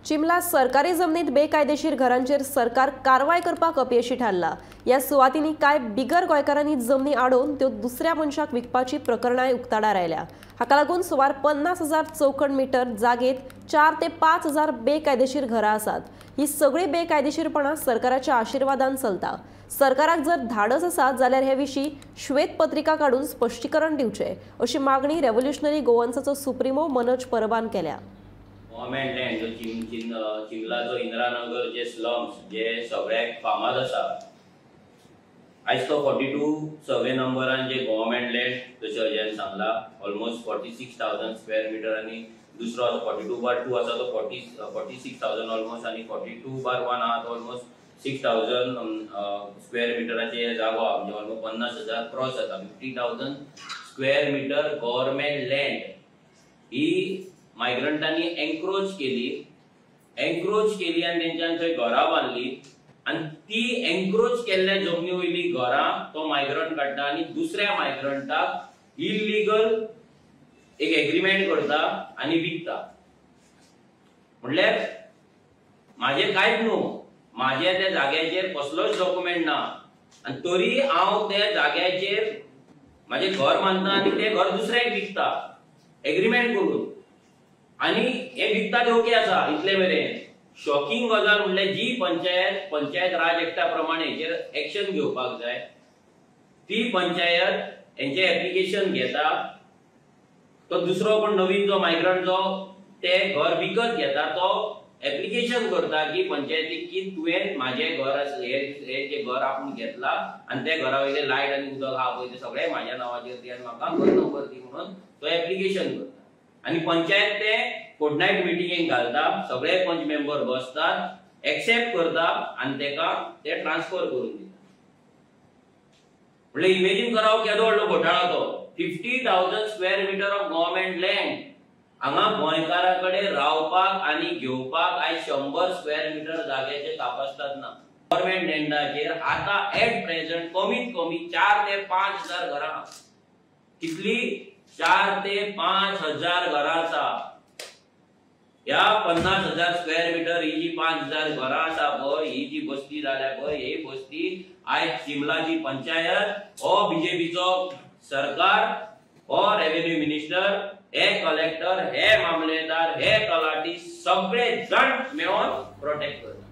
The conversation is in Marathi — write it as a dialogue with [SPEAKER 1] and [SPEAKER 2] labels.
[SPEAKER 1] चिमला सरकारी जमनीत बेकायदेशीर घरांचेर सरकार कारवाय करपाक अपयशी थारला। या सुवातींनी काय बिगर गोंयकारांनी जमनी आडोवन त्यो दुसऱ्या मनशाक विकपाची प्रकरणांय उक्ताडार आयल्या। हाका लागून सुमार 50,000 चौखण मीटर जागेत 4 ते 5,000 बेकायदेशीर घरां आसात। ही सगळी बेकायदेशीरपणां सरकाराच्या आशिर्वादान चलता। सरकाराक जर धाडस आसा जाल्यार हे विशीं श्वेतपत्रिका काडून स्पश्टीकरण दिवचे, अशी मागणी रेव्होल्युशनरी गोवन्साचो सुप्रिमो मनोज परबान केल्या।
[SPEAKER 2] गव्हर्नमेंट लँड जो चिमला जो इंदिरानगर जे स्लम्स जे सगळ्याक फामाद आसा, आयज तो 42 सर्वे नंबरान जे गव्हर्नमेंट लँड जशें अजयान सांगला ऑलमोस्ट 46,000 स्क्वेअर मीटर आणि दुसरो 42/2 आसा तो 46,000 ऑलमोस्ट आणि 42/1 आहा तो ऑलमोस्ट 6,000 स्क्वेअर मीटराचे जागो आहा, म्हणजे ऑलमोस्ट 50,000 क्रॉस जाता। 50,000 स्क्वेअर मीटर गव्हर्नमेंट लँड ही मायग्रंटांनी एन्क्रोच केली आणि तेंच्यान थंय घरां बांधली आणि ती एन्क्रोच केल्ल्या जमनी वयली घरां तो मायग्रंट काडटा आणि दुसऱ्या मायग्रंटाक इल्लीगल एक एग्रीमेंट करता आणि विकता। म्हणल्यार माझे कांयच न्हू, माझ्या त्या जाग्याचेर कसलोच डॉक्युमेंट ना आणि तरी हांव त्या जाग्याचेर माझे घर बांधता आणि ते घर दुसऱ्याक विकता एग्रीमेंट करून, आणि हे विकता ओके आसा। इतले मेरेन शॉकिंग गजाल म्हणल्यार जी पंचायत राज एक्टा प्रमाणे हेचेर एक्शन घेवपाक जाय, ती पंचायत हेंचे एप्लिकेशन घेता, तो दुसरो कोण नवीन जो मायग्रंट जो ते घर विकत घेता तो एप्लिकेशन करता की पंचायतीक की तुवें माझे घर हे जे घर आपण घेतला आणि त्या घरा वयले लायट आणि उदक आहा पळय ते सगळे माझ्या नावाचेर दी आणि म्हाका घर नंबर दी म्हणून तो एप्लिकेशन करता आणि पंचायत ते फोर्टनाइट मिटिंगेक घालता, सगळे पंच मेंबर बसतात, एक्सेप्ट करता आणि तेका ते ट्रान्सफर करून दिता। म्हणजे इमेजिन कराव केदो व्हडलो घोटाळा तो। 50,000 square metre of government land हांगा गोंयकाराकडे रावपाक आणि घेवपाक आयज 100 स्क्वेअर मीटर जाग्याचे कापासतात ना। गव्हर्नमेंट लँडाचेर आता एट प्रेझेंट कमीत कमी 4 ते 5,000 घरां, कितली 4 ते 5,000 घरां आसा। या 50,000 स्क्वेअर मीटर ही जी 5,000 घरां आसा पळय, ही जी बस्ती जाल्या पळय, ही बस्ती आयज चिमलाची पंचायत हो बीजेपीचो सरकार हो रेव्हेन्यू मिनिस्टर हे कलेक्टर हे मामलेदार हे तलाठी सगळे जण मेळून प्रोटेक्ट करतात।